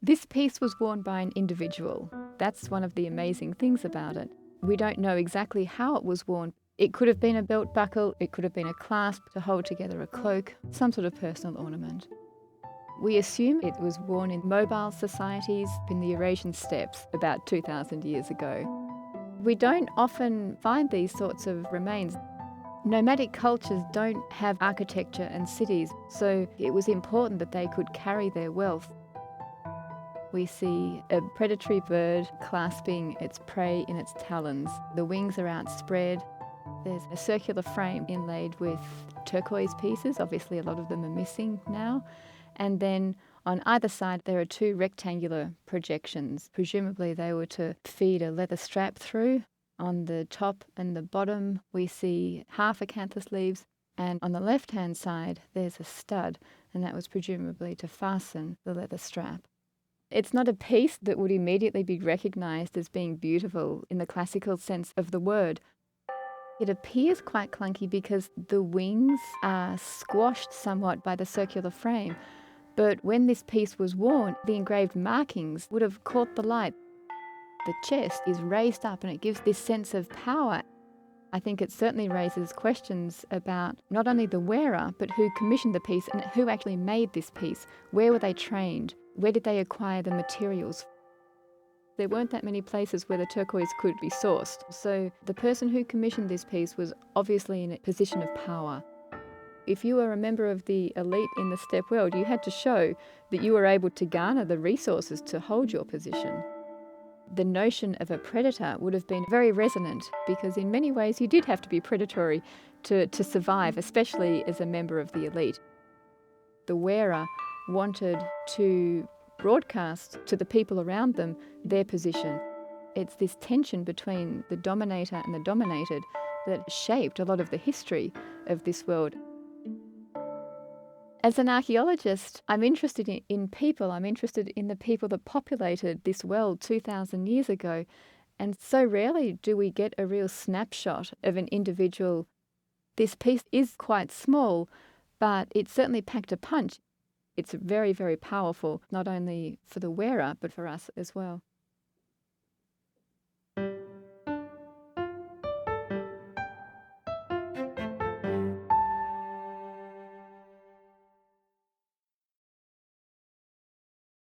This piece was worn by an individual. That's one of the amazing things about it. We don't know exactly how it was worn. It could have been a belt buckle, it could have been a clasp to hold together a cloak, some sort of personal ornament. We assume it was worn in mobile societies in the Eurasian steppes about 2,000 years ago. We don't often find these sorts of remains. Nomadic cultures don't have architecture and cities, so it was important that they could carry their wealth. We see a predatory bird clasping its prey in its talons. The wings are outspread. There's a circular frame inlaid with turquoise pieces. Obviously, a lot of them are missing now. And then on either side, there are two rectangular projections. Presumably, they were to feed a leather strap through. On the top and the bottom, we see half acanthus leaves. And on the left-hand side, there's a stud, and that was presumably to fasten the leather strap. It's not a piece that would immediately be recognised as being beautiful in the classical sense of the word. It appears quite clunky because the wings are squashed somewhat by the circular frame. But when this piece was worn, the engraved markings would have caught the light. The chest is raised up and it gives this sense of power. I think it certainly raises questions about not only the wearer, but who commissioned the piece and who actually made this piece. Where were they trained? Where did they acquire the materials? There weren't that many places where the turquoise could be sourced. So the person who commissioned this piece was obviously in a position of power. If you were a member of the elite in the steppe world, you had to show that you were able to garner the resources to hold your position. The notion of a predator would have been very resonant because in many ways you did have to be predatory to survive, especially as a member of the elite. The wearer wanted to broadcast to the people around them their position. It's this tension between the dominator and the dominated that shaped a lot of the history of this world. As an archaeologist, I'm interested in people. I'm interested in the people that populated this world 2,000 years ago. And so rarely do we get a real snapshot of an individual. This piece is quite small, but it certainly packed a punch. It's very, very powerful, not only for the wearer, but for us as well.